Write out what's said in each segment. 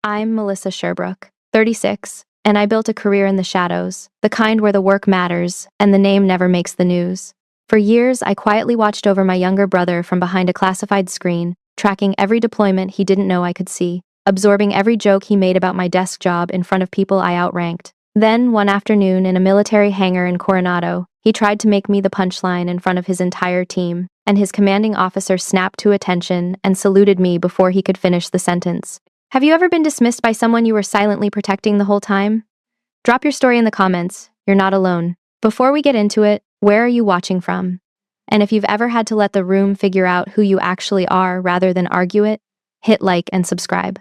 I'm Melissa Sherbrooke, 36, and I built a career in the shadows, the kind where the work matters and the name never makes the news. For years, I quietly watched over my younger brother from behind a classified screen, tracking every deployment he didn't know I could see, absorbing every joke he made about my desk job in front of people I outranked. Then, one afternoon in a military hangar in Coronado, he tried to make me the punchline in front of his entire team, and his commanding officer snapped to attention and saluted me before he could finish the sentence. Have you ever been dismissed by someone you were silently protecting the whole time? Drop your story in the comments. You're not alone. Before we get into it, where are you watching from? And if you've ever had to let the room figure out who you actually are rather than argue it, hit like and subscribe.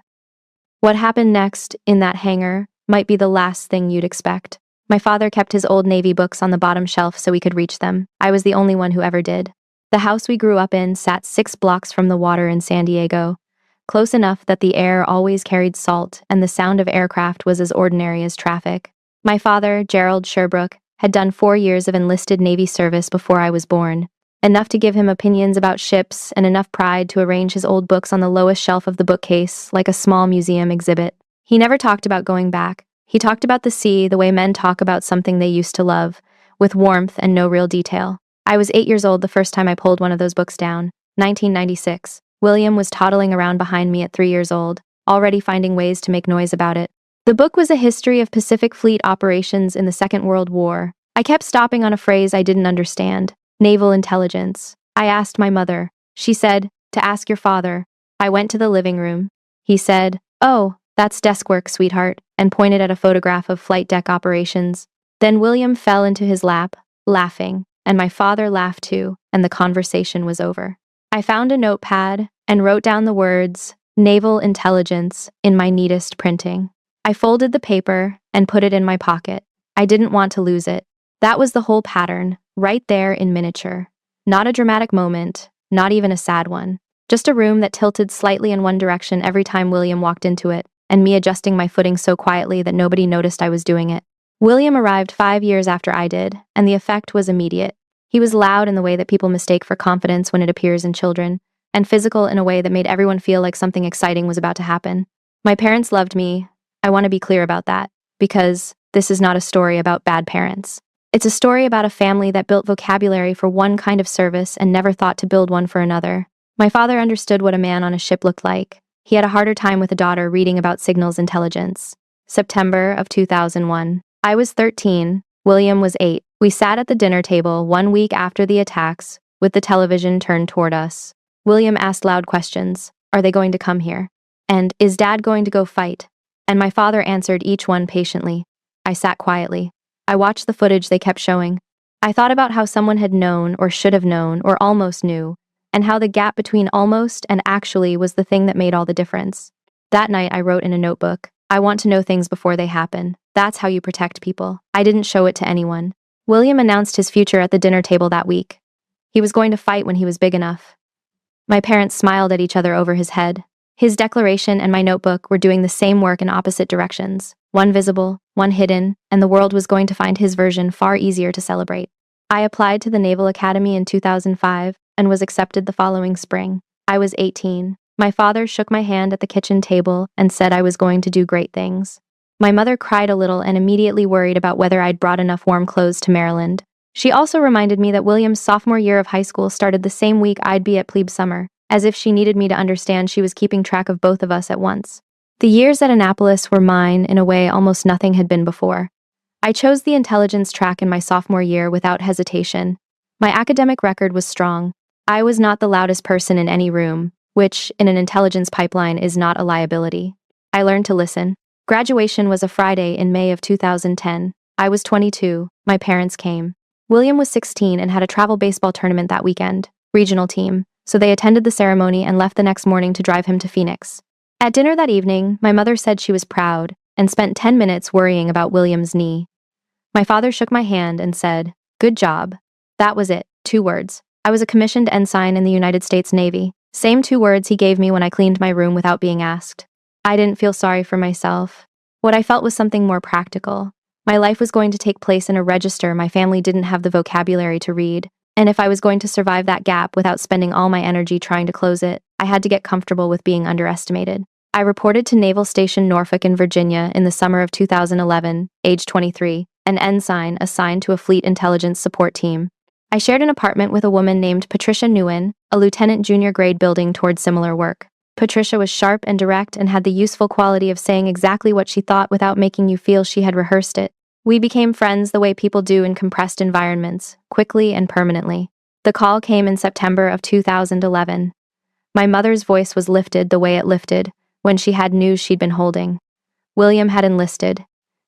What happened next, in that hangar, might be the last thing you'd expect. My father kept his old Navy books on the bottom shelf so we could reach them. I was the only one who ever did. The house we grew up in sat 6 blocks from the water in San Diego, close enough that the air always carried salt and the sound of aircraft was as ordinary as traffic. My father, Gerald Sherbrooke, had done 4 years of enlisted Navy service before I was born, enough to give him opinions about ships and enough pride to arrange his old books on the lowest shelf of the bookcase like a small museum exhibit. He never talked about going back. He talked about the sea the way men talk about something they used to love, with warmth and no real detail. I was 8 years old the first time I pulled one of those books down, 1996. William was toddling around behind me at 3 years old, already finding ways to make noise about it. The book was a history of Pacific Fleet operations in the Second World War. I kept stopping on a phrase I didn't understand: naval intelligence. I asked my mother. She said, "To ask your father." I went to the living room. He said, "Oh, that's desk work, sweetheart," and pointed at a photograph of flight deck operations. Then William fell into his lap, laughing, and my father laughed too, and the conversation was over. I found a notepad and wrote down the words, "Naval Intelligence," in my neatest printing. I folded the paper and put it in my pocket. I didn't want to lose it. That was the whole pattern, right there in miniature. Not a dramatic moment, not even a sad one. Just a room that tilted slightly in one direction every time William walked into it, and me adjusting my footing so quietly that nobody noticed I was doing it. William arrived 5 years after I did, and the effect was immediate. He was loud in the way that people mistake for confidence when it appears in children, and physical in a way that made everyone feel like something exciting was about to happen. My parents loved me. I want to be clear about that, because this is not a story about bad parents. It's a story about a family that built vocabulary for one kind of service and never thought to build one for another. My father understood what a man on a ship looked like. He had a harder time with a daughter reading about signals intelligence. September of 2001. I was 13, William was 8. We sat at the dinner table 1 week after the attacks, with the television turned toward us. William asked loud questions. Are they going to come here? And is Dad going to go fight? And my father answered each one patiently. I sat quietly. I watched the footage they kept showing. I thought about how someone had known or should have known or almost knew, and how the gap between almost and actually was the thing that made all the difference. That night I wrote in a notebook, I want to know things before they happen. That's how you protect people. I didn't show it to anyone. William announced his future at the dinner table that week. He was going to fight when he was big enough. My parents smiled at each other over his head. His declaration and my notebook were doing the same work in opposite directions, one visible, one hidden, and the world was going to find his version far easier to celebrate. I applied to the Naval Academy in 2005 and was accepted the following spring. I was 18. My father shook my hand at the kitchen table and said I was going to do great things. My mother cried a little and immediately worried about whether I'd brought enough warm clothes to Maryland. She also reminded me that William's sophomore year of high school started the same week I'd be at plebe summer, as if she needed me to understand she was keeping track of both of us at once. The years at Annapolis were mine in a way almost nothing had been before. I chose the intelligence track in my sophomore year without hesitation. My academic record was strong. I was not the loudest person in any room, which, in an intelligence pipeline, is not a liability. I learned to listen. Graduation was a Friday in May of 2010. I was 22. My parents came. William was 16 and had a travel baseball tournament that weekend, regional team, so they attended the ceremony and left the next morning to drive him to Phoenix. At dinner that evening, my mother said she was proud and spent 10 minutes worrying about William's knee. My father shook my hand and said, "Good job." That was it, 2 words. I was a commissioned ensign in the United States Navy. Same 2 words he gave me when I cleaned my room without being asked. I didn't feel sorry for myself. What I felt was something more practical. My life was going to take place in a register my family didn't have the vocabulary to read, and if I was going to survive that gap without spending all my energy trying to close it, I had to get comfortable with being underestimated. I reported to Naval Station Norfolk in Virginia in the summer of 2011, age 23, an ensign assigned to a fleet intelligence support team. I shared an apartment with a woman named Patricia Nguyen, a lieutenant junior grade building toward similar work. Patricia was sharp and direct and had the useful quality of saying exactly what she thought without making you feel she had rehearsed it. We became friends the way people do in compressed environments, quickly and permanently. The call came in September of 2011. My mother's voice was lifted the way it lifted when she had news she'd been holding. William had enlisted.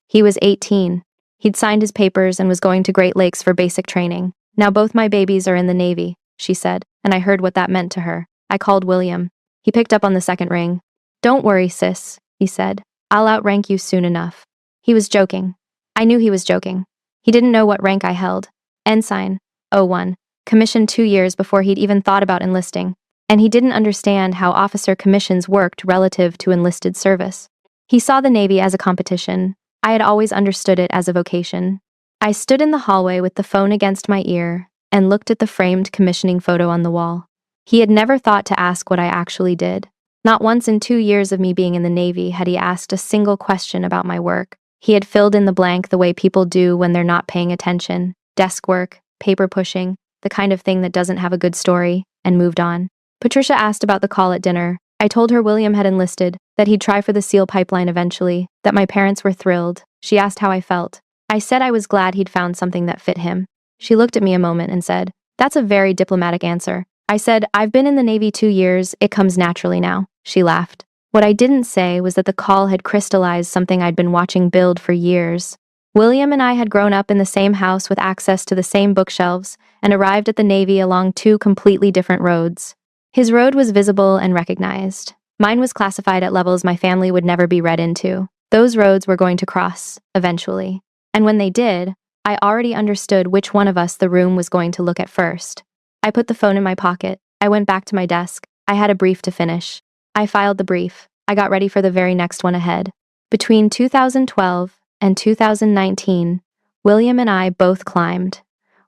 He was 18. He'd signed his papers and was going to Great Lakes for basic training. Now both my babies are in the Navy, she said, and I heard what that meant to her. I called William. He picked up on the second ring. Don't worry, sis, he said. I'll outrank you soon enough. He was joking. I knew he was joking. He didn't know what rank I held. Ensign, O1, commissioned 2 years before he'd even thought about enlisting. And he didn't understand how officer commissions worked relative to enlisted service. He saw the Navy as a competition. I had always understood it as a vocation. I stood in the hallway with the phone against my ear and looked at the framed commissioning photo on the wall. He had never thought to ask what I actually did. Not once in 2 years of me being in the Navy had he asked a single question about my work. He had filled in the blank the way people do when they're not paying attention. Desk work, paper pushing, the kind of thing that doesn't have a good story, and moved on. Patricia asked about the call at dinner. I told her William had enlisted, that he'd try for the SEAL pipeline eventually, that my parents were thrilled. She asked how I felt. I said I was glad he'd found something that fit him. She looked at me a moment and said, "That's a very diplomatic answer." I said, "I've been in the Navy 2 years, it comes naturally now." She laughed. What I didn't say was that the call had crystallized something I'd been watching build for years. William and I had grown up in the same house with access to the same bookshelves and arrived at the Navy along 2 completely different roads. His road was visible and recognized. Mine was classified at levels my family would never be read into. Those roads were going to cross, eventually. And when they did, I already understood which one of us the room was going to look at first. I put the phone in my pocket. I went back to my desk. I had a brief to finish. I filed the brief. I got ready for the very next one ahead. Between 2012 and 2019, William and I both climbed.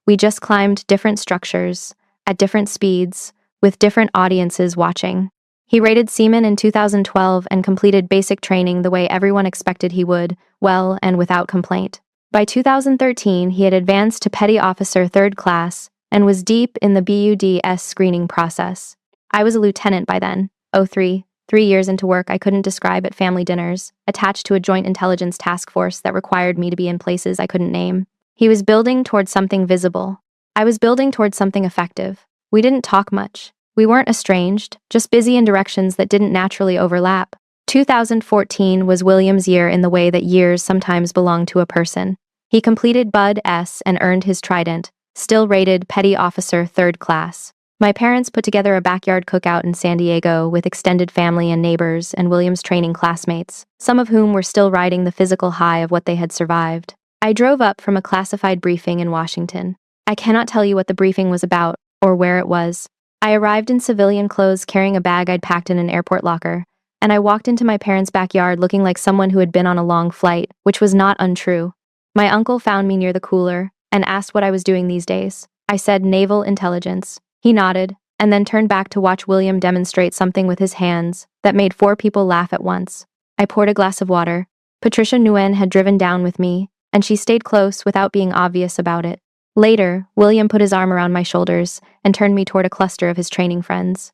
We just climbed different structures, at different speeds, with different audiences watching. He rated seamen in 2012 and completed basic training the way everyone expected he would, well and without complaint. By 2013, he had advanced to petty officer 3rd class and was deep in the BUD-S screening process. I was a lieutenant by then, 03, 3 years into work I couldn't describe at family dinners, attached to a joint intelligence task force that required me to be in places I couldn't name. He was building towards something visible. I was building towards something effective. We didn't talk much. We weren't estranged, just busy in directions that didn't naturally overlap. 2014 was William's year in the way that years sometimes belong to a person. He completed BUD-S and earned his trident, still rated petty officer 3rd class. My parents put together a backyard cookout in San Diego with extended family and neighbors and William's training classmates, some of whom were still riding the physical high of what they had survived. I drove up from a classified briefing in Washington. I cannot tell you what the briefing was about or where it was. I arrived in civilian clothes carrying a bag I'd packed in an airport locker, and I walked into my parents' backyard looking like someone who had been on a long flight, which was not untrue. My uncle found me near the cooler and asked what I was doing these days. I said naval intelligence. He nodded, and then turned back to watch William demonstrate something with his hands that made 4 people laugh at once. I poured a glass of water. Patricia Nguyen had driven down with me, and she stayed close without being obvious about it. Later, William put his arm around my shoulders and turned me toward a cluster of his training friends.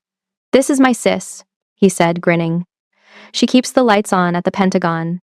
"This is my sis," he said, grinning. "She keeps the lights on at the Pentagon."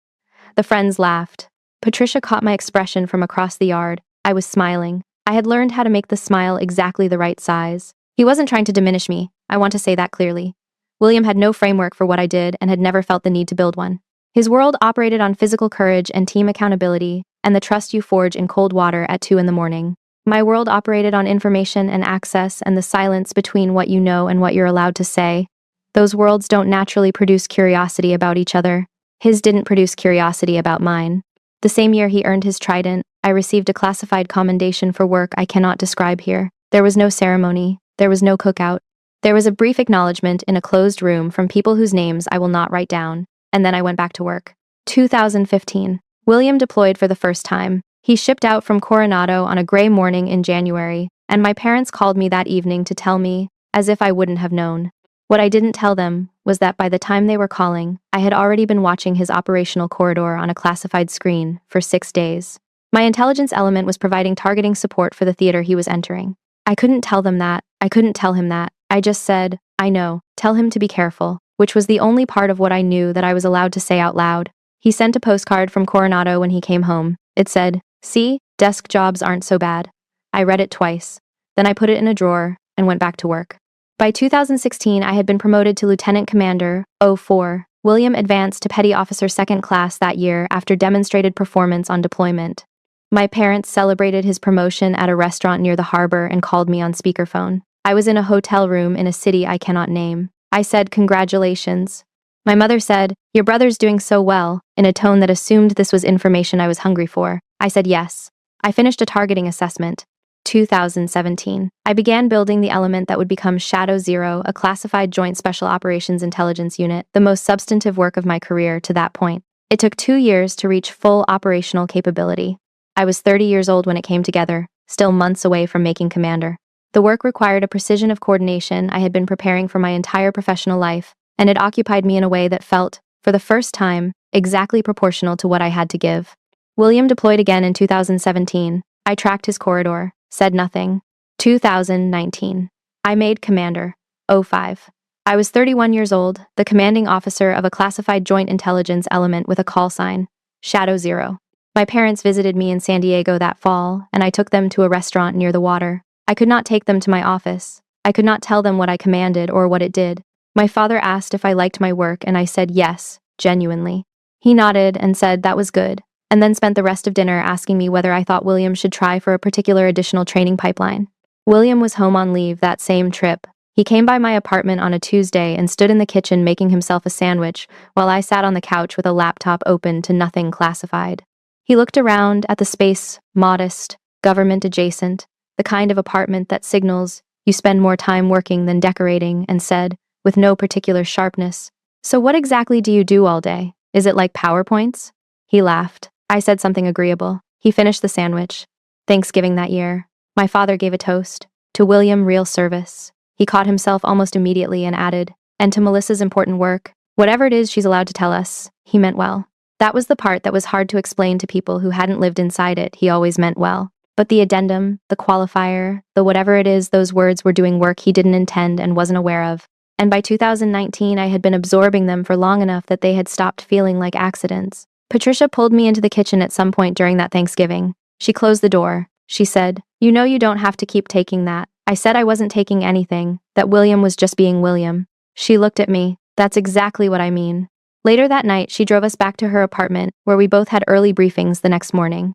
The friends laughed. Patricia caught my expression from across the yard. I was smiling. I had learned how to make the smile exactly the right size. He wasn't trying to diminish me, I want to say that clearly. William had no framework for what I did and had never felt the need to build one. His world operated on physical courage and team accountability, and the trust you forge in cold water at 2 in the morning. My world operated on information and access and the silence between what you know and what you're allowed to say. Those worlds don't naturally produce curiosity about each other. His didn't produce curiosity about mine. The same year he earned his trident, I received a classified commendation for work I cannot describe here. There was no ceremony. There was no cookout. There was a brief acknowledgement in a closed room from people whose names I will not write down, and then I went back to work. 2015. William deployed for the first time. He shipped out from Coronado on a gray morning in January, and my parents called me that evening to tell me, as if I wouldn't have known. What I didn't tell them was that by the time they were calling, I had already been watching his operational corridor on a classified screen for 6 days. My intelligence element was providing targeting support for the theater he was entering. I couldn't tell them that. I couldn't tell him that. I just said, I know, tell him to be careful, which was the only part of what I knew that I was allowed to say out loud. He sent a postcard from Coronado when he came home. It said, "See, desk jobs aren't so bad." I read it twice. Then I put it in a drawer and went back to work. By 2016, I had been promoted to Lieutenant Commander, 04. William advanced to Petty Officer 2nd Class that year after demonstrated performance on deployment. My parents celebrated his promotion at a restaurant near the harbor and called me on speakerphone. I was in a hotel room in a city I cannot name. I said, "Congratulations." My mother said, "Your brother's doing so well," in a tone that assumed this was information I was hungry for. I said yes. I finished a targeting assessment. 2017. I began building the element that would become Shadow Zero, a classified Joint Special Operations Intelligence Unit, the most substantive work of my career to that point. It took 2 years to reach full operational capability. I was 30 years old when it came together, still months away from making commander. The work required a precision of coordination I had been preparing for my entire professional life, and it occupied me in a way that felt, for the first time, exactly proportional to what I had to give. William deployed again in 2017. I tracked his corridor, said nothing. 2019. I made commander. 05. I was 31 years old, the commanding officer of a classified joint intelligence element with a call sign, Shadow Zero. My parents visited me in San Diego that fall, and I took them to a restaurant near the water. I could not take them to my office. I could not tell them what I commanded or what it did. My father asked if I liked my work, and I said yes, genuinely. He nodded and said that was good, and then spent the rest of dinner asking me whether I thought William should try for a particular additional training pipeline. William was home on leave that same trip. He came by my apartment on a Tuesday and stood in the kitchen making himself a sandwich while I sat on the couch with a laptop open to nothing classified. He looked around at the space, modest, government adjacent, the kind of apartment that signals you spend more time working than decorating, and said, with no particular sharpness, "So what exactly do you do all day? Is it like PowerPoints?" He laughed. I said something agreeable. He finished the sandwich. Thanksgiving that year. My father gave a toast. To William, real service. He caught himself almost immediately and added, "And to Melissa's important work. Whatever it is she's allowed to tell us." He meant well. That was the part that was hard to explain to people who hadn't lived inside it. He always meant well. But the addendum, the qualifier, the whatever it is, those words were doing work he didn't intend and wasn't aware of. And by 2019, I had been absorbing them for long enough that they had stopped feeling like accidents. Patricia pulled me into the kitchen at some point during that Thanksgiving. She closed the door. She said, "You know you don't have to keep taking that." I said I wasn't taking anything, that William was just being William. She looked at me. "That's exactly what I mean." Later that night, she drove us back to her apartment, where we both had early briefings the next morning.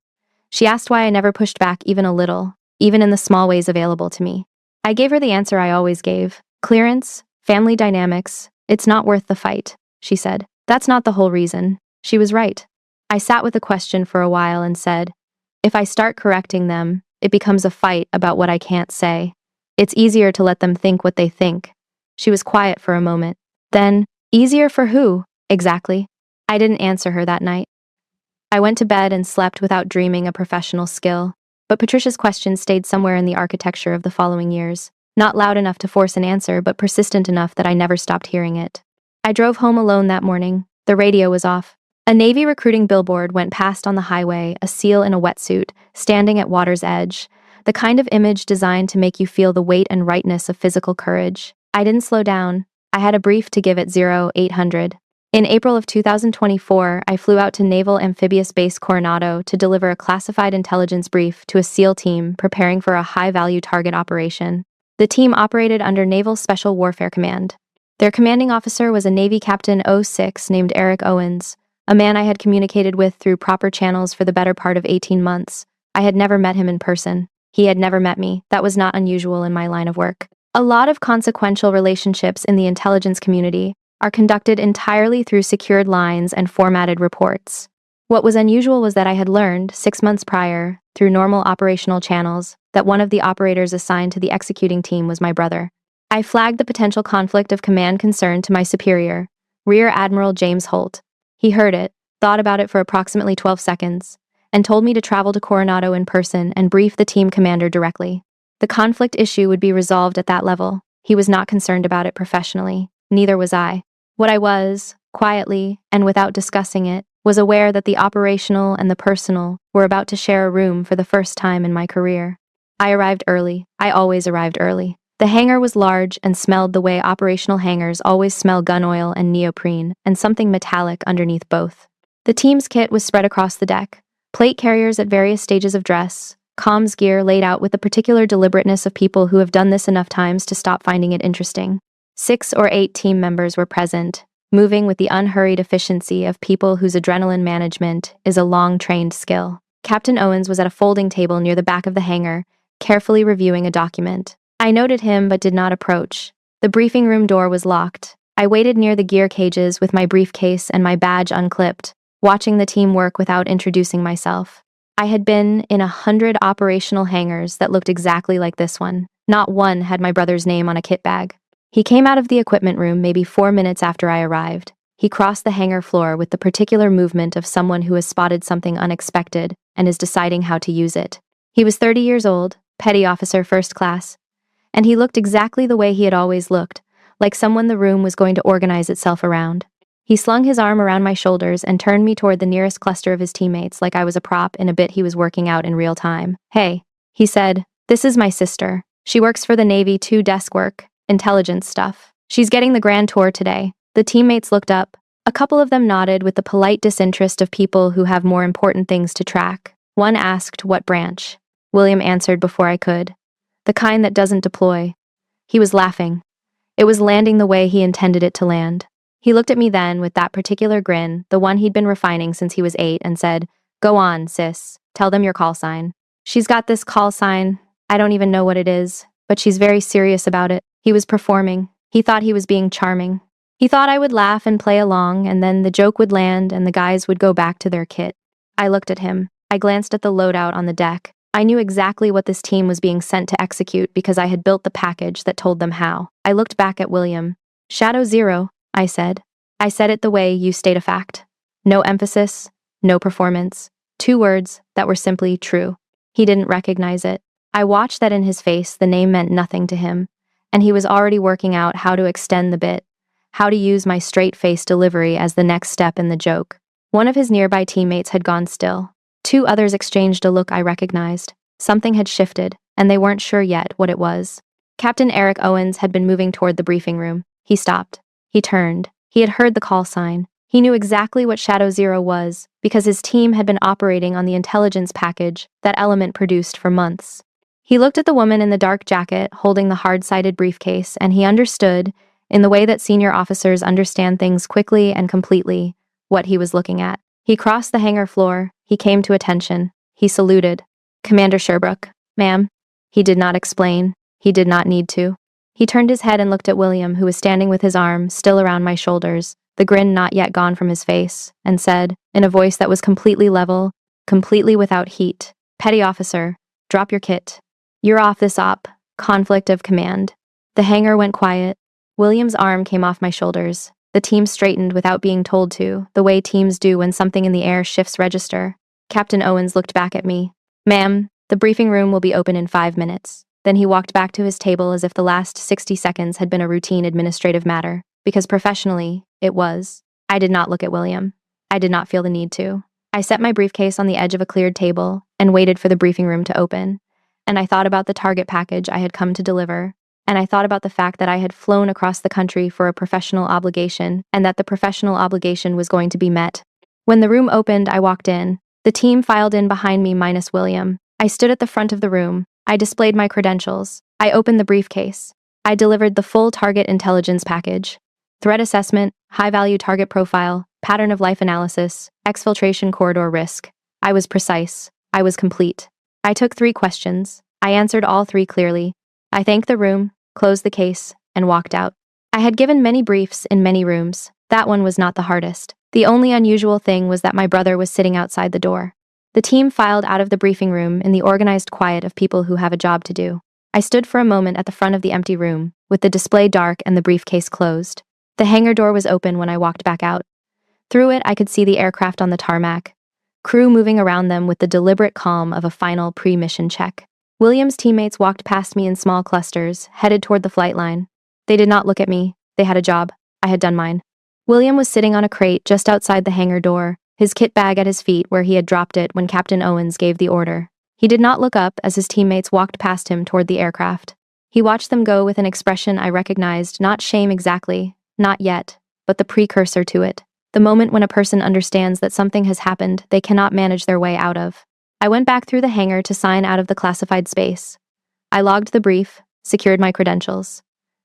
She asked why I never pushed back even a little, even in the small ways available to me. I gave her the answer I always gave. Clearance, family dynamics, it's not worth the fight, she said. That's not the whole reason. She was right. I sat with the question for a while and said, if I start correcting them, it becomes a fight about what I can't say. It's easier to let them think what they think. She was quiet for a moment. Then, easier for who, exactly? I didn't answer her that night. I went to bed and slept without dreaming a professional skill. But Patricia's question stayed somewhere in the architecture of the following years. Not loud enough to force an answer, but persistent enough that I never stopped hearing it. I drove home alone that morning. The radio was off. A Navy recruiting billboard went past on the highway, a SEAL in a wetsuit, standing at water's edge. The kind of image designed to make you feel the weight and rightness of physical courage. I didn't slow down. I had a brief to give at 0800. In April of 2024, I flew out to Naval Amphibious Base Coronado to deliver a classified intelligence brief to a SEAL team preparing for a high-value target operation. The team operated under Naval Special Warfare Command. Their commanding officer was a Navy Captain 06 named Eric Owens, a man I had communicated with through proper channels for the better part of 18 months. I had never met him in person. He had never met me. That was not unusual in my line of work. A lot of consequential relationships in the intelligence community are conducted entirely through secured lines and formatted reports. What was unusual was that I had learned, 6 months prior, through normal operational channels, that one of the operators assigned to the executing team was my brother. I flagged the potential conflict of command concern to my superior, Rear Admiral James Holt. He heard it, thought about it for approximately 12 seconds, and told me to travel to Coronado in person and brief the team commander directly. The conflict issue would be resolved at that level. He was not concerned about it professionally. Neither was I. What I was, quietly, and without discussing it, was aware that the operational and the personal were about to share a room for the first time in my career. I arrived early. I always arrived early. The hangar was large and smelled the way operational hangars always smell: gun oil and neoprene, and something metallic underneath both. The team's kit was spread across the deck. Plate carriers at various stages of dress, comms gear laid out with the particular deliberateness of people who have done this enough times to stop finding it interesting. 6 or 8 team members were present, moving with the unhurried efficiency of people whose adrenaline management is a long-trained skill. Captain Owens was at a folding table near the back of the hangar, carefully reviewing a document. I noted him but did not approach. The briefing room door was locked. I waited near the gear cages with my briefcase and my badge unclipped, watching the team work without introducing myself. I had been in 100 operational hangars that looked exactly like this one. Not one had my brother's name on a kit bag. He came out of the equipment room maybe 4 minutes after I arrived. He crossed the hangar floor with the particular movement of someone who has spotted something unexpected and is deciding how to use it. He was 30 years old, petty officer first class, and he looked exactly the way he had always looked, like someone the room was going to organize itself around. He slung his arm around my shoulders and turned me toward the nearest cluster of his teammates like I was a prop in a bit he was working out in real time. "Hey," he said, "this is my sister. She works for the Navy 2 desk work, intelligence stuff. She's getting the grand tour today." The teammates looked up. A couple of them nodded with the polite disinterest of people who have more important things to track. One asked what branch. William answered before I could. "The kind that doesn't deploy." He was laughing. It was landing the way he intended it to land. He looked at me then with that particular grin, the one he'd been refining since he was 8, and said, "Go on, sis. Tell them your call sign." "She's got this call sign. I don't even know what it is, but she's very serious about it." He was performing. He thought he was being charming. He thought I would laugh and play along, and then the joke would land and the guys would go back to their kit. I looked at him. I glanced at the loadout on the deck. I knew exactly what this team was being sent to execute because I had built the package that told them how. I looked back at William. "Shadow Zero," I said. I said it the way you state a fact. No emphasis, no performance. 2 words that were simply true. He didn't recognize it. I watched that in his face. The name meant nothing to him, and he was already working out how to extend the bit, how to use my straight-face delivery as the next step in the joke. One of his nearby teammates had gone still. 2 others exchanged a look I recognized. Something had shifted, and they weren't sure yet what it was. Captain Eric Owens had been moving toward the briefing room. He stopped. He turned. He had heard the call sign. He knew exactly what Shadow Zero was, because his team had been operating on the intelligence package that Element produced for months. He looked at the woman in the dark jacket holding the hard-sided briefcase, and he understood, in the way that senior officers understand things quickly and completely, what he was looking at. He crossed the hangar floor. He came to attention. He saluted. "Commander Sherbrooke." "Ma'am." He did not explain. He did not need to. He turned his head and looked at William, who was standing with his arm still around my shoulders, the grin not yet gone from his face, and said, in a voice that was completely level, completely without heat, "Petty officer, drop your kit. You're off this op. Conflict of command." The hangar went quiet. William's arm came off my shoulders. The team straightened without being told to, the way teams do when something in the air shifts register. Captain Owens looked back at me. "Ma'am, the briefing room will be open in 5 minutes. Then he walked back to his table as if the last 60 seconds had been a routine administrative matter, because professionally, it was. I did not look at William. I did not feel the need to. I set my briefcase on the edge of a cleared table and waited for the briefing room to open. And I thought about the target package I had come to deliver. And I thought about the fact that I had flown across the country for a professional obligation, and that the professional obligation was going to be met. When the room opened, I walked in. The team filed in behind me minus William. I stood at the front of the room. I displayed my credentials. I opened the briefcase. I delivered the full target intelligence package. Threat assessment, high-value target profile, pattern of life analysis, exfiltration corridor risk. I was precise. I was complete. I took 3 questions. I answered all 3 clearly. I thanked the room, closed the case, and walked out. I had given many briefs in many rooms. That one was not the hardest. The only unusual thing was that my brother was sitting outside the door. The team filed out of the briefing room in the organized quiet of people who have a job to do. I stood for a moment at the front of the empty room, with the display dark and the briefcase closed. The hangar door was open when I walked back out. Through it, I could see the aircraft on the tarmac, crew moving around them with the deliberate calm of a final pre-mission check. William's teammates walked past me in small clusters, headed toward the flight line. They did not look at me. They had a job. I had done mine. William was sitting on a crate just outside the hangar door, his kit bag at his feet where he had dropped it when Captain Owens gave the order. He did not look up as his teammates walked past him toward the aircraft. He watched them go with an expression I recognized, not shame exactly, not yet, but the precursor to it. The moment when a person understands that something has happened they cannot manage their way out of. I went back through the hangar to sign out of the classified space. I logged the brief, secured my credentials.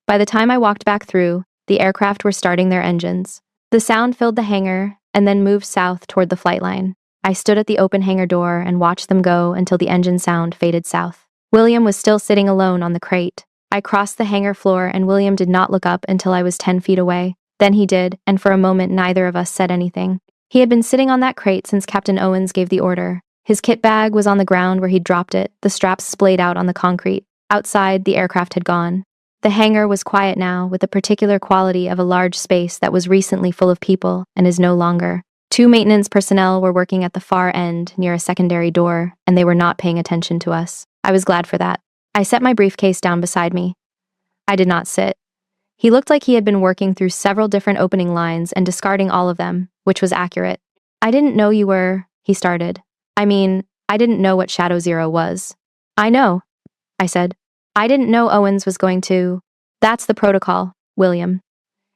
By the time I walked back through, the aircraft were starting their engines. The sound filled the hangar and then moved south toward the flight line. I stood at the open hangar door and watched them go until the engine sound faded south. William was still sitting alone on the crate. I crossed the hangar floor and William did not look up until I was 10 feet away. Then he did, and for a moment neither of us said anything. He had been sitting on that crate since Captain Owens gave the order. His kit bag was on the ground where he'd dropped it, the straps splayed out on the concrete. Outside, the aircraft had gone. The hangar was quiet now, with the particular quality of a large space that was recently full of people and is no longer. 2 maintenance personnel were working at the far end, near a secondary door, and they were not paying attention to us. I was glad for that. I set my briefcase down beside me. I did not sit. He looked like he had been working through several different opening lines and discarding all of them, which was accurate. I didn't know you were, he started. I didn't know what Shadow Zero was. I know, I said. I didn't know Owens was going to. That's the protocol, William.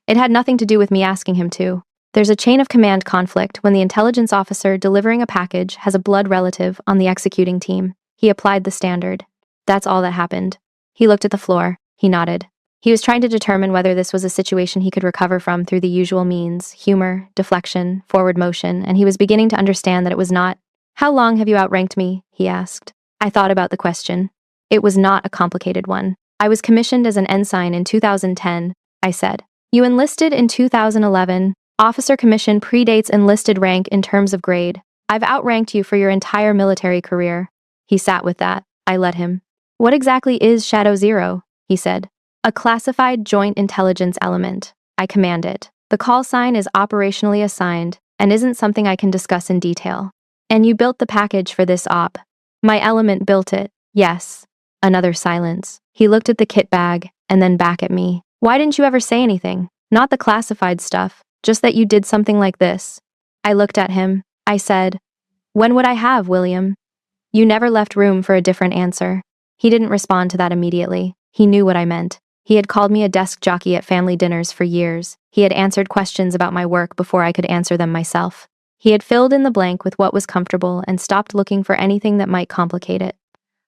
It had nothing to do with me asking him to. There's a chain of command conflict when the intelligence officer delivering a package has a blood relative on the executing team. He applied the standard. That's all that happened. He looked at the floor. He nodded. He was trying to determine whether this was a situation he could recover from through the usual means, humor, deflection, forward motion, and he was beginning to understand that it was not. How long have you outranked me? He asked. I thought about the question. It was not a complicated one. I was commissioned as an ensign in 2010, I said. You enlisted in 2011. Officer commission predates enlisted rank in terms of grade. I've outranked you for your entire military career. He sat with that. I let him. What exactly is Shadow Zero? He said. A classified joint intelligence element. I command it. The call sign is operationally assigned and isn't something I can discuss in detail. And you built the package for this op. My element built it. Yes. Another silence. He looked at the kit bag and then back at me. Why didn't you ever say anything? Not the classified stuff, just that you did something like this. I looked at him. I said, when would I have, William? You never left room for a different answer. He didn't respond to that immediately. He knew what I meant. He had called me a desk jockey at family dinners for years. He had answered questions about my work before I could answer them myself. He had filled in the blank with what was comfortable and stopped looking for anything that might complicate it.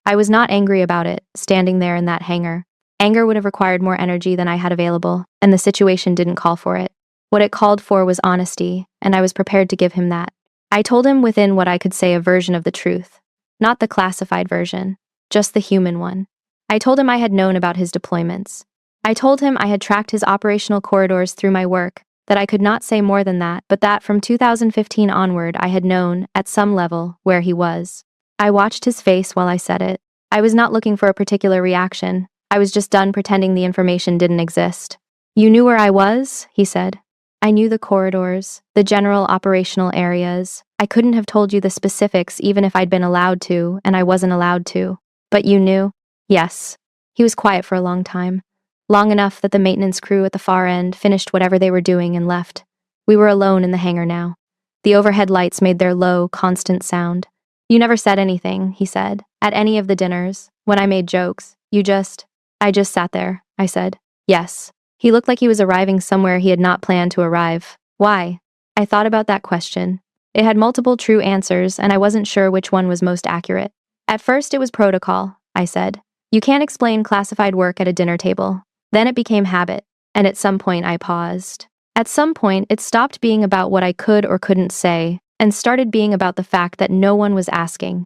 I was not angry about it, standing there in that hangar. Anger would have required more energy than I had available, and the situation didn't call for it. What it called for was honesty, and I was prepared to give him that. I told him within what I could say a version of the truth. Not the classified version, just the human one. I told him I had known about his deployments. I told him I had tracked his operational corridors through my work, that I could not say more than that, but that from 2015 onward I had known, at some level, where he was. I watched his face while I said it. I was not looking for a particular reaction. I was just done pretending the information didn't exist. You knew where I was? He said. I knew the corridors, the general operational areas. I couldn't have told you the specifics even if I'd been allowed to, and I wasn't allowed to. But you knew? Yes. He was quiet for a long time. Long enough that the maintenance crew at the far end finished whatever they were doing and left. We were alone in the hangar now. The overhead lights made their low, constant sound. You never said anything, he said, at any of the dinners. When I made jokes, I just sat there, I said. Yes. He looked like he was arriving somewhere he had not planned to arrive. Why? I thought about that question. It had multiple true answers, and I wasn't sure which one was most accurate. At first it was protocol, I said. You can't explain classified work at a dinner table. Then it became habit, and at some point I paused. At some point it stopped being about what I could or couldn't say, and started being about the fact that no one was asking.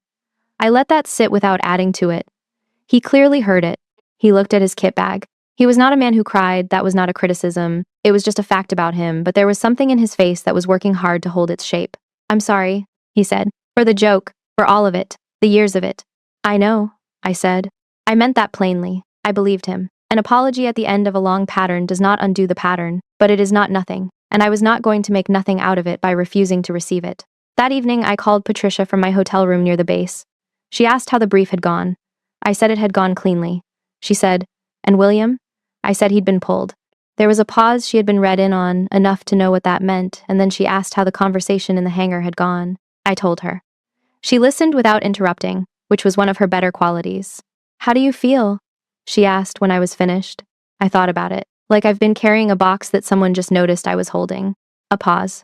I let that sit without adding to it. He clearly heard it. He looked at his kit bag. He was not a man who cried, that was not a criticism. It was just a fact about him, but there was something in his face that was working hard to hold its shape. I'm sorry, he said. For the joke, for all of it, the years of it. I know, I said. I meant that plainly. I believed him. An apology at the end of a long pattern does not undo the pattern, but it is not nothing, and I was not going to make nothing out of it by refusing to receive it. That evening I called Patricia from my hotel room near the base. She asked how the brief had gone. I said it had gone cleanly. She said, and William? I said he'd been pulled. There was a pause. She had been read in on, enough to know what that meant, and then she asked how the conversation in the hangar had gone. I told her. She listened without interrupting, which was one of her better qualities. How do you feel? She asked when I was finished. I thought about it, like I've been carrying a box that someone just noticed I was holding. A pause.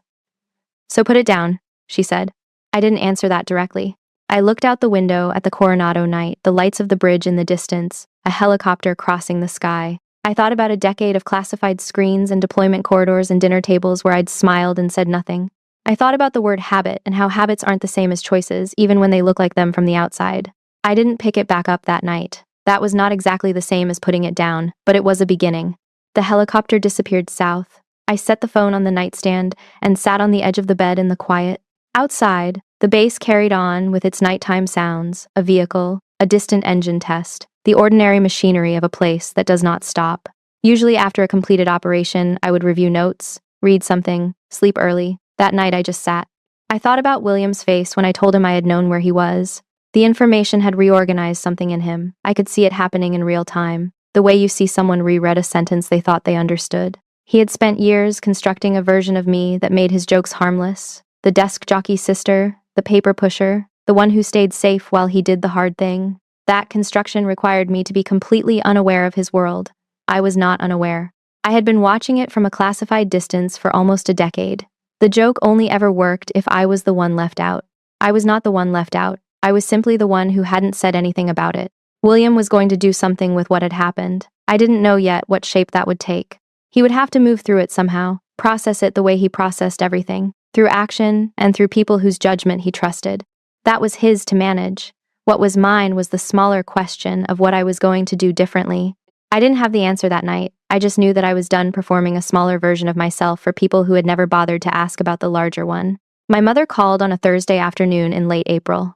So put it down, she said. I didn't answer that directly. I looked out the window at the Coronado night, the lights of the bridge in the distance, a helicopter crossing the sky. I thought about a decade of classified screens and deployment corridors and dinner tables where I'd smiled and said nothing. I thought about the word habit and how habits aren't the same as choices, even when they look like them from the outside. I didn't pick it back up that night. That was not exactly the same as putting it down, but it was a beginning. The helicopter disappeared south. I set the phone on the nightstand and sat on the edge of the bed in the quiet. Outside, the base carried on with its nighttime sounds, a vehicle, a distant engine test, the ordinary machinery of a place that does not stop. Usually after a completed operation, I would review notes, read something, sleep early. That night I just sat. I thought about William's face when I told him I had known where he was. The information had reorganized something in him. I could see it happening in real time, the way you see someone reread a sentence they thought they understood. He had spent years constructing a version of me that made his jokes harmless. The desk jockey sister, the paper pusher, the one who stayed safe while he did the hard thing. That construction required me to be completely unaware of his world. I was not unaware. I had been watching it from a classified distance for almost a decade. The joke only ever worked if I was the one left out. I was not the one left out. I was simply the one who hadn't said anything about it. William was going to do something with what had happened. I didn't know yet what shape that would take. He would have to move through it somehow, process it the way he processed everything, through action and through people whose judgment he trusted. That was his to manage. What was mine was the smaller question of what I was going to do differently. I didn't have the answer that night. I just knew that I was done performing a smaller version of myself for people who had never bothered to ask about the larger one. My mother called on a Thursday afternoon in late April.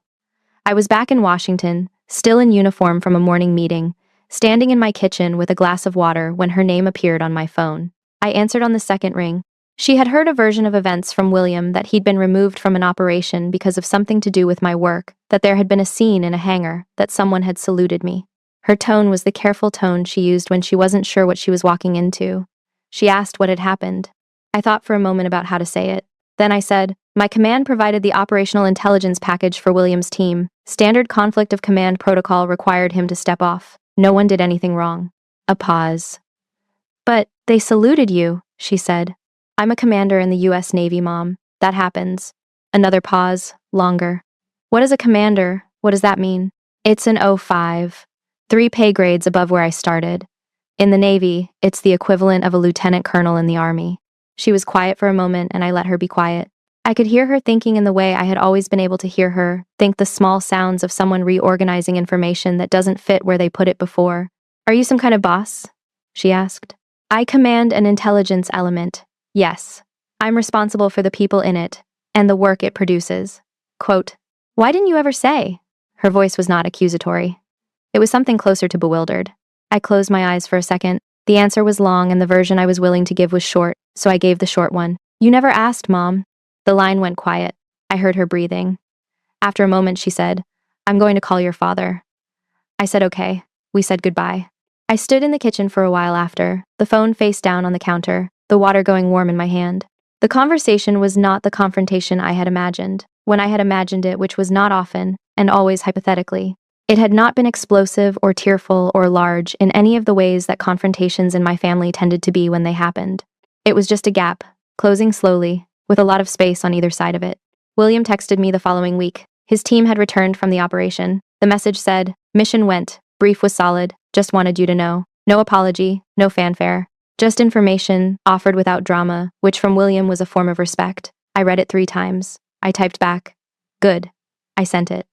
I was back in Washington, still in uniform from a morning meeting, standing in my kitchen with a glass of water when her name appeared on my phone. I answered on the second ring. She had heard a version of events from William that he'd been removed from an operation because of something to do with my work, that there had been a scene in a hangar, that someone had saluted me. Her tone was the careful tone she used when she wasn't sure what she was walking into. She asked what had happened. I thought for a moment about how to say it. Then I said, my command provided the operational intelligence package for William's team. Standard conflict of command protocol required him to step off. No one did anything wrong. A pause. But they saluted you, she said. I'm a commander in the U.S. Navy, Mom. That happens. Another pause, longer. What is a commander? What does that mean? It's an O5. 3 pay grades above where I started. In the Navy, it's the equivalent of a lieutenant colonel in the Army. She was quiet for a moment and I let her be quiet. I could hear her thinking in the way I had always been able to hear her, think the small sounds of someone reorganizing information that doesn't fit where they put it before. Are you some kind of boss? She asked. I command an intelligence element. Yes. I'm responsible for the people in it, and the work it produces. Quote, why didn't you ever say? Her voice was not accusatory. It was something closer to bewildered. I closed my eyes for a second. The answer was long and the version I was willing to give was short, so I gave the short one. You never asked, Mom. The line went quiet. I heard her breathing. After a moment, she said, I'm going to call your father. I said okay. We said goodbye. I stood in the kitchen for a while after, the phone face down on the counter, the water going warm in my hand. The conversation was not the confrontation I had imagined, when I had imagined it, which was not often, and always hypothetically. It had not been explosive or tearful or large in any of the ways that confrontations in my family tended to be when they happened. It was just a gap, closing slowly, with a lot of space on either side of it. William texted me the following week. His team had returned from the operation. The message said, mission went, brief was solid, just wanted you to know. No apology, no fanfare. Just information, offered without drama, which from William was a form of respect. I read it 3 times. I typed back, good. I sent it.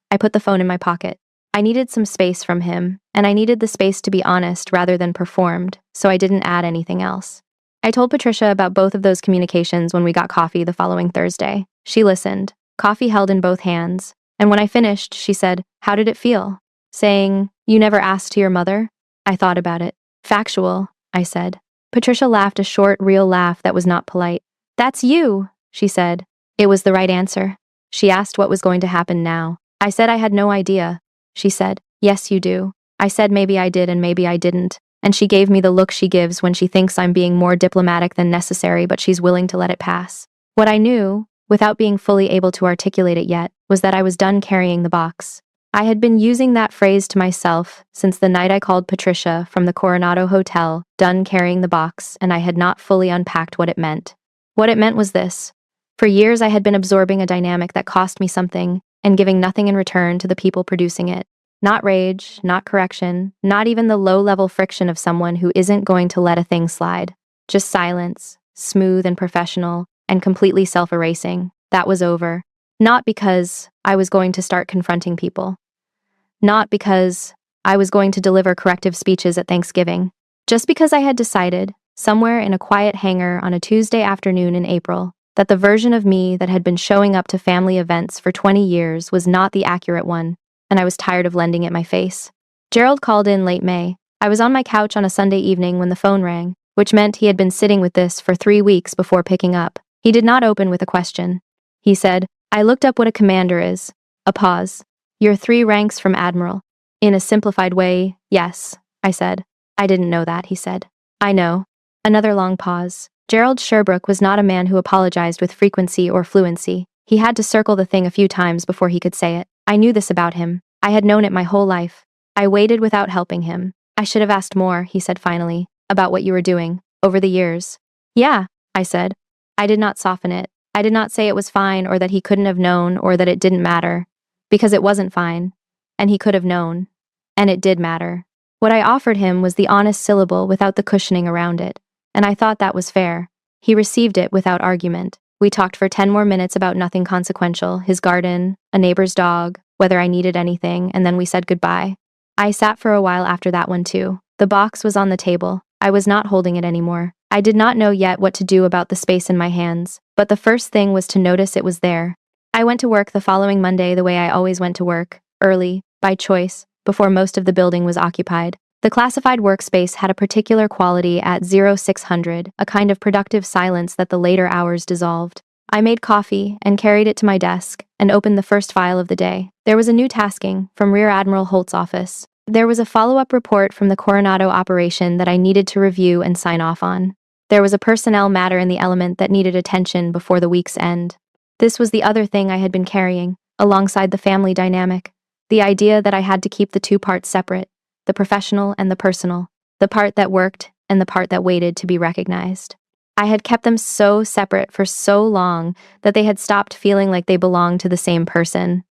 I put the phone in my pocket. I needed some space from him, and I needed the space to be honest rather than performed, so I didn't add anything else. I told Patricia about both of those communications when we got coffee the following Thursday. She listened, coffee held in both hands, and when I finished, she said, how did it feel? Saying, you never asked to your mother? I thought about it. Factual, I said. Patricia laughed a short, real laugh that was not polite. That's you, she said. It was the right answer. She asked what was going to happen now. I said I had no idea. She said, yes, you do. I said maybe I did and maybe I didn't, and she gave me the look she gives when she thinks I'm being more diplomatic than necessary, but she's willing to let it pass. What I knew, without being fully able to articulate it yet, was that I was done carrying the box. I had been using that phrase to myself since the night I called Patricia from the Coronado Hotel, done carrying the box, and I had not fully unpacked what it meant. What it meant was this. For years I had been absorbing a dynamic that cost me something and giving nothing in return to the people producing it. Not rage, not correction, not even the low-level friction of someone who isn't going to let a thing slide. Just silence, smooth and professional, and completely self-erasing. That was over. Not because I was going to start confronting people. Not because I was going to deliver corrective speeches at Thanksgiving. Just because I had decided, somewhere in a quiet hangar on a Tuesday afternoon in April, that the version of me that had been showing up to family events for 20 years was not the accurate one, and I was tired of lending it my face. Gerald called in late May. I was on my couch on a Sunday evening when the phone rang, which meant he had been sitting with this for 3 weeks before picking up. He did not open with a question. He said, "I looked up what a commander is." A pause. "You're 3 ranks from admiral." In a simplified way, yes, I said. "I didn't know that," he said. "I know." Another long pause. Gerald Sherbrooke was not a man who apologized with frequency or fluency. He had to circle the thing a few times before he could say it. I knew this about him. I had known it my whole life. I waited without helping him. "I should have asked more," he said finally, "about what you were doing, over the years." "Yeah," I said. I did not soften it. I did not say it was fine or that he couldn't have known or that it didn't matter. Because it wasn't fine. And he could have known. And it did matter. What I offered him was the honest syllable without the cushioning around it. And I thought that was fair. He received it without argument. We talked for 10 more minutes about nothing consequential, his garden, a neighbor's dog, whether I needed anything, and then we said goodbye. I sat for a while after that one too. The box was on the table. I was not holding it anymore. I did not know yet what to do about the space in my hands, but the first thing was to notice it was there. I went to work the following Monday the way I always went to work, early, by choice, before most of the building was occupied. The classified workspace had a particular quality at 0600, a kind of productive silence that the later hours dissolved. I made coffee and carried it to my desk and opened the first file of the day. There was a new tasking from Rear Admiral Holt's office. There was a follow-up report from the Coronado operation that I needed to review and sign off on. There was a personnel matter in the element that needed attention before the week's end. This was the other thing I had been carrying, alongside the family dynamic. The idea that I had to keep the 2 parts separate, the professional and the personal, the part that worked and the part that waited to be recognized. I had kept them so separate for so long that they had stopped feeling like they belonged to the same person.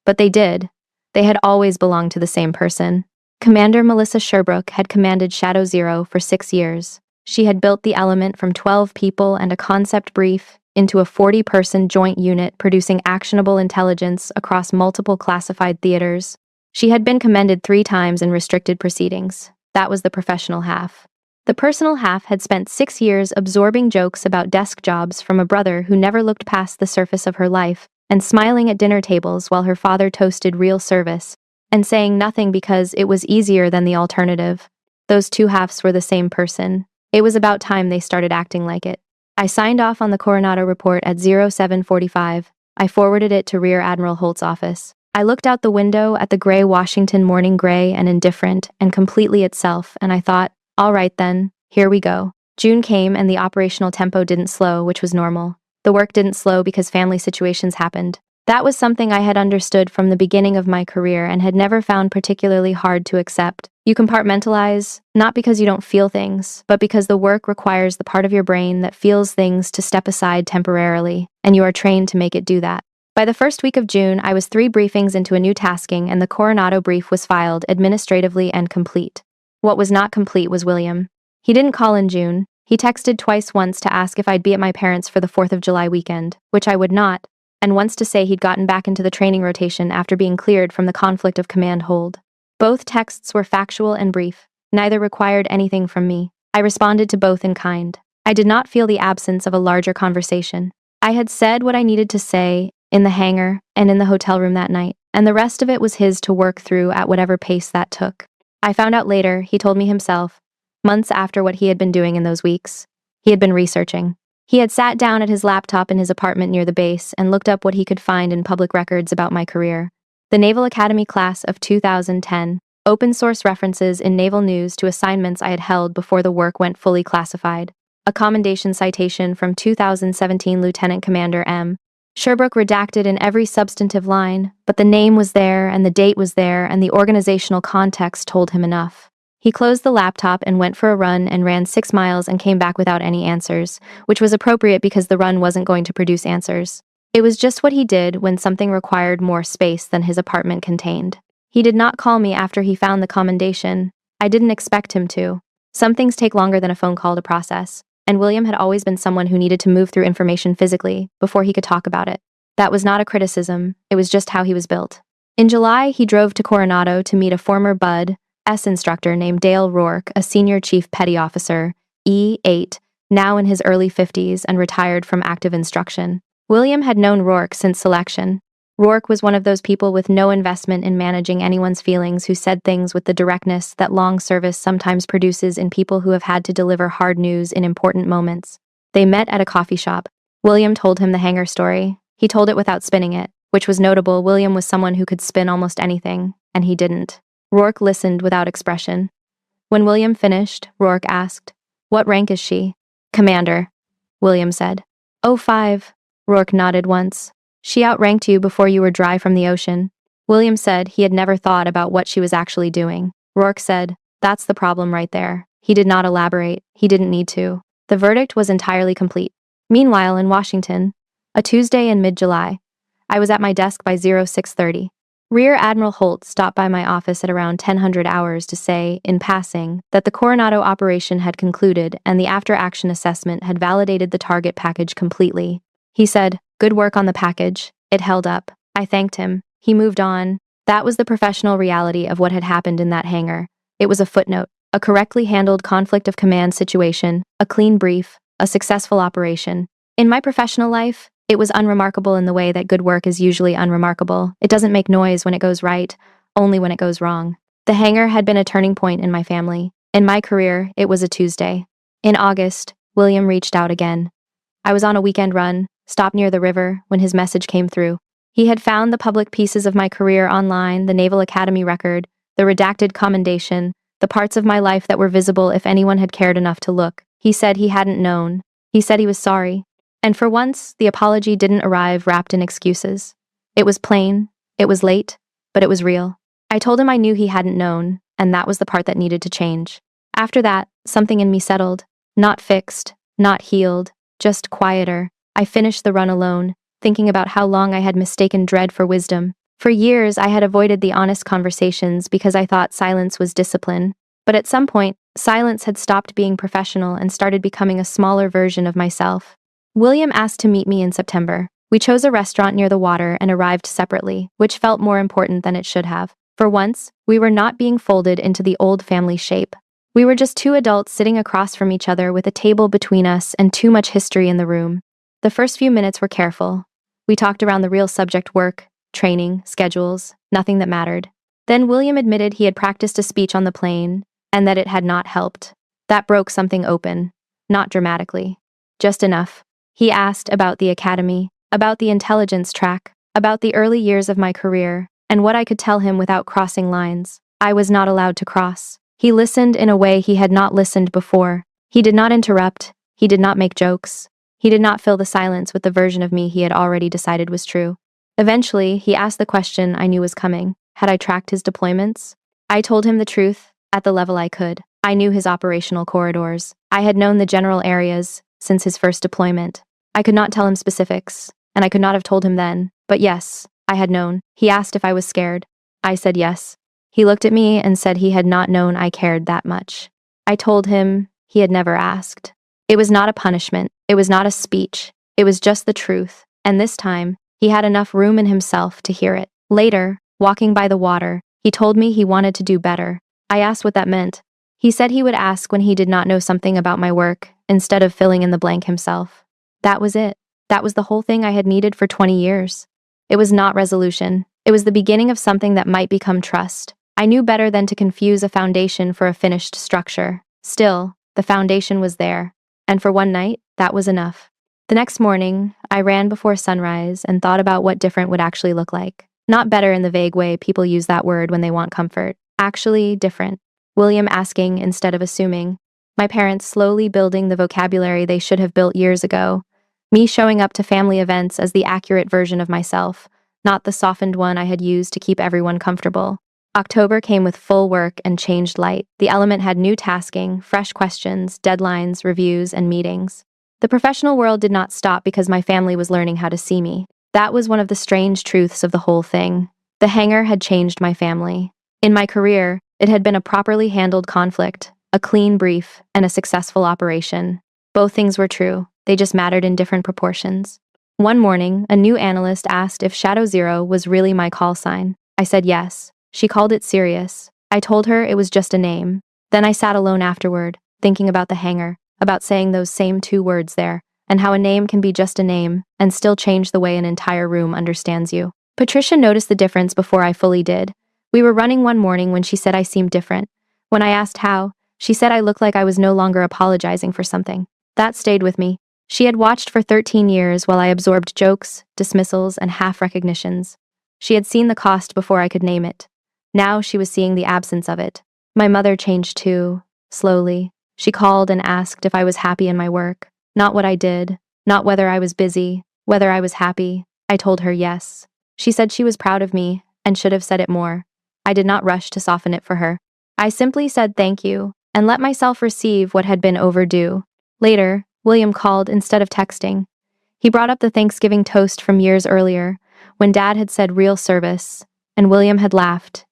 But they did. They had always belonged to the same person. Commander Melissa Sherbrooke had commanded Shadow Zero for 6 years. She had built the element from 12 people and a concept brief into a 40-person joint unit producing actionable intelligence across multiple classified theaters. She had been commended 3 times in restricted proceedings. That was the professional half. The personal half had spent 6 years absorbing jokes about desk jobs from a brother who never looked past the surface of her life, and smiling at dinner tables while her father toasted real service, and saying nothing because it was easier than the alternative. Those 2 halves were the same person. It was about time they started acting like it. I signed off on the Coronado report at 0745. I forwarded it to Rear Admiral Holt's office. I looked out the window at the gray Washington morning, gray and indifferent and completely itself, and I thought, all right then, here we go. June came and the operational tempo didn't slow, which was normal. The work didn't slow because family situations happened. That was something I had understood from the beginning of my career and had never found particularly hard to accept. You compartmentalize, not because you don't feel things, but because the work requires the part of your brain that feels things to step aside temporarily, and you are trained to make it do that. By the first week of June, I was 3 briefings into a new tasking and the Coronado brief was filed administratively and complete. What was not complete was William. He didn't call in June. He texted twice, once to ask if I'd be at my parents' for the 4th of July weekend, which I would not, and once to say he'd gotten back into the training rotation after being cleared from the conflict of command hold. Both texts were factual and brief. Neither required anything from me. I responded to both in kind. I did not feel the absence of a larger conversation. I had said what I needed to say in the hangar and in the hotel room that night, and the rest of it was his to work through at whatever pace that took. I found out later, he told me himself, months after what he had been doing in those weeks. He had been researching. He had sat down at his laptop in his apartment near the base and looked up what he could find in public records about my career. The Naval Academy class of 2010, open source references in naval news to assignments I had held before the work went fully classified, a commendation citation from 2017 Lieutenant Commander M. Sherbrooke redacted in every substantive line, but the name was there and the date was there and the organizational context told him enough. He closed the laptop and went for a run and ran 6 miles and came back without any answers, which was appropriate because the run wasn't going to produce answers. It was just what he did when something required more space than his apartment contained. He did not call me after he found the commendation. I didn't expect him to. Some things take longer than a phone call to process, and William had always been someone who needed to move through information physically before he could talk about it. That was not a criticism, it was just how he was built. In July, he drove to Coronado to meet a former Bud S instructor named Dale Rourke, a senior chief petty officer, E8, now in his early 50s and retired from active instruction. William had known Rourke since selection. Rourke was one of those people with no investment in managing anyone's feelings who said things with the directness that long service sometimes produces in people who have had to deliver hard news in important moments. They met at a coffee shop. William told him the hangar story. He told it without spinning it, which was notable. William was someone who could spin almost anything, and he didn't. Rourke listened without expression. When William finished, Rourke asked, "What rank is she?" "Commander," William said. "Oh, 5. Rourke nodded once. "She outranked you before you were dry from the ocean." William said he had never thought about what she was actually doing. Rourke said, "That's the problem right there." He did not elaborate. He didn't need to. The verdict was entirely complete. Meanwhile, in Washington, a Tuesday in mid-July, I was at my desk by 0630. Rear Admiral Holt stopped by my office at around 1000 hours to say, in passing, that the Coronado operation had concluded and the after-action assessment had validated the target package completely. He said, "Good work on the package. It held up." I thanked him. He moved on. That was the professional reality of what had happened in that hangar. It was a footnote, a correctly handled conflict of command situation, a clean brief, a successful operation. In my professional life, it was unremarkable in the way that good work is usually unremarkable. It doesn't make noise when it goes right, only when it goes wrong. The hangar had been a turning point in my family. In my career, it was a Tuesday. In August, William reached out again. I was on a weekend run, stopped near the river, when his message came through. He had found the public pieces of my career online, the Naval Academy record, the redacted commendation, the parts of my life that were visible if anyone had cared enough to look. He said he hadn't known. He said he was sorry. And for once, the apology didn't arrive wrapped in excuses. It was plain, it was late, but it was real. I told him I knew he hadn't known, and that was the part that needed to change. After that, something in me settled. Not fixed, not healed, just quieter. I finished the run alone, thinking about how long I had mistaken dread for wisdom. For years, I had avoided the honest conversations because I thought silence was discipline. But at some point, silence had stopped being professional and started becoming a smaller version of myself. William asked to meet me in September. We chose a restaurant near the water and arrived separately, which felt more important than it should have. For once, we were not being folded into the old family shape. We were just two adults sitting across from each other with a table between us and too much history in the room. The first few minutes were careful. We talked around the real subject: work, training, schedules, nothing that mattered. Then William admitted he had practiced a speech on the plane, and that it had not helped. That broke something open. Not dramatically. Just enough. He asked about the academy, about the intelligence track, about the early years of my career, and what I could tell him without crossing lines. I was not allowed to cross. He listened in a way he had not listened before. He did not interrupt. He did not make jokes. He did not fill the silence with the version of me he had already decided was true. Eventually, he asked the question I knew was coming. Had I tracked his deployments? I told him the truth, at the level I could. I knew his operational corridors. I had known the general areas since his first deployment. I could not tell him specifics, and I could not have told him then, but yes, I had known. He asked if I was scared. I said yes. He looked at me and said he had not known I cared that much. I told him he had never asked. It was not a punishment. It was not a speech. It was just the truth, and this time, he had enough room in himself to hear it. Later, walking by the water, he told me he wanted to do better. I asked what that meant. He said he would ask when he did not know something about my work, instead of filling in the blank himself. That was it. That was the whole thing I had needed for 20 years. It was not resolution. It was the beginning of something that might become trust. I knew better than to confuse a foundation for a finished structure. Still, the foundation was there. And for one night, that was enough. The next morning, I ran before sunrise and thought about what different would actually look like. Not better in the vague way people use that word when they want comfort. Actually, different. William asking instead of assuming. My parents slowly building the vocabulary they should have built years ago. Me showing up to family events as the accurate version of myself, not the softened one I had used to keep everyone comfortable. October came with full work and changed light. The element had new tasking, fresh questions, deadlines, reviews, and meetings. The professional world did not stop because my family was learning how to see me. That was one of the strange truths of the whole thing. The hangar had changed my family. In my career, it had been a properly handled conflict, a clean brief, and a successful operation. Both things were true, they just mattered in different proportions. One morning, a new analyst asked if Shadow Zero was really my call sign. I said yes. She called it Sirius. I told her it was just a name. Then I sat alone afterward, thinking about the hangar, about saying those same two words there, and how a name can be just a name and still change the way an entire room understands you. Patricia noticed the difference before I fully did. We were running one morning when she said I seemed different. When I asked how, she said I looked like I was no longer apologizing for something. That stayed with me. She had watched for 13 years while I absorbed jokes, dismissals, and half recognitions. She had seen the cost before I could name it. Now she was seeing the absence of it. My mother changed too, slowly. She called and asked if I was happy in my work. Not what I did, not whether I was busy, whether I was happy. I told her yes. She said she was proud of me and should have said it more. I did not rush to soften it for her. I simply said thank you and let myself receive what had been overdue. Later, William called instead of texting. He brought up the Thanksgiving toast from years earlier, when Dad had said real service, and William had laughed.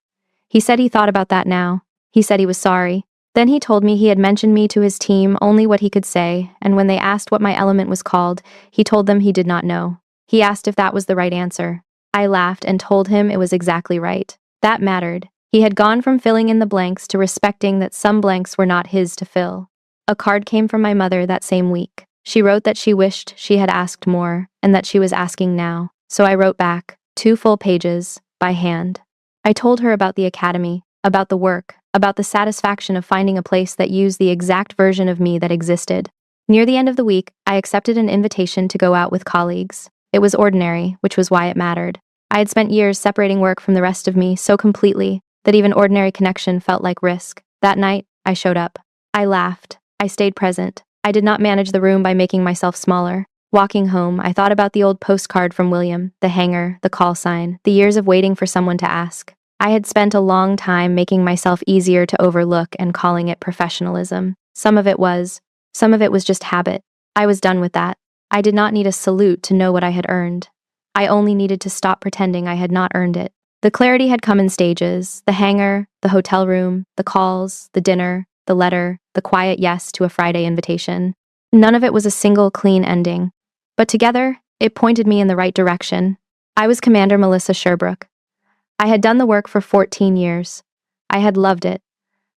He said he thought about that now. He said he was sorry. Then he told me he had mentioned me to his team only what he could say, and when they asked what my element was called, he told them he did not know. He asked if that was the right answer. I laughed and told him it was exactly right. That mattered. He had gone from filling in the blanks to respecting that some blanks were not his to fill. A card came from my mother that same week. She wrote that she wished she had asked more, and that she was asking now. So I wrote back, 2 full pages, by hand. I told her about the academy, about the work, about the satisfaction of finding a place that used the exact version of me that existed. Near the end of the week, I accepted an invitation to go out with colleagues. It was ordinary, which was why it mattered. I had spent years separating work from the rest of me so completely that even ordinary connection felt like risk. That night, I showed up. I laughed. I stayed present. I did not manage the room by making myself smaller. Walking home, I thought about the old postcard from William, the hangar, the call sign, the years of waiting for someone to ask. I had spent a long time making myself easier to overlook and calling it professionalism. Some of it was just habit. I was done with that. I did not need a salute to know what I had earned. I only needed to stop pretending I had not earned it. The clarity had come in stages: the hangar, the hotel room, the calls, the dinner, the letter, the quiet yes to a Friday invitation. None of it was a single clean ending. But together, it pointed me in the right direction. I was Commander Melissa Sherbrooke. I had done the work for 14 years. I had loved it.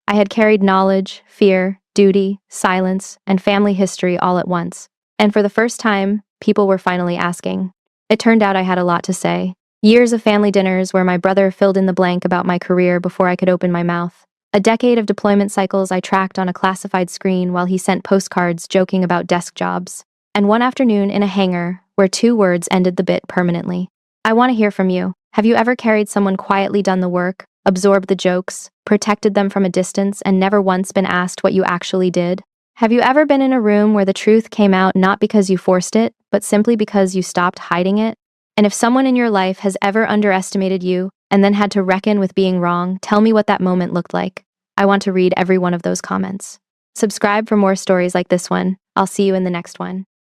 I had carried knowledge, fear, duty, silence, and family history all at once. And for the first time, people were finally asking. It turned out I had a lot to say. Years of family dinners where my brother filled in the blank about my career before I could open my mouth. A decade of deployment cycles I tracked on a classified screen while he sent postcards joking about desk jobs. And one afternoon in a hangar where 2 words ended the bit permanently. I want to hear from you. Have you ever carried someone, quietly done the work, absorbed the jokes, protected them from a distance, and never once been asked what you actually did? Have you ever been in a room where the truth came out not because you forced it, but simply because you stopped hiding it? And if someone in your life has ever underestimated you and then had to reckon with being wrong, tell me what that moment looked like. I want to read every one of those comments. Subscribe for more stories like this one. I'll see you in the next one.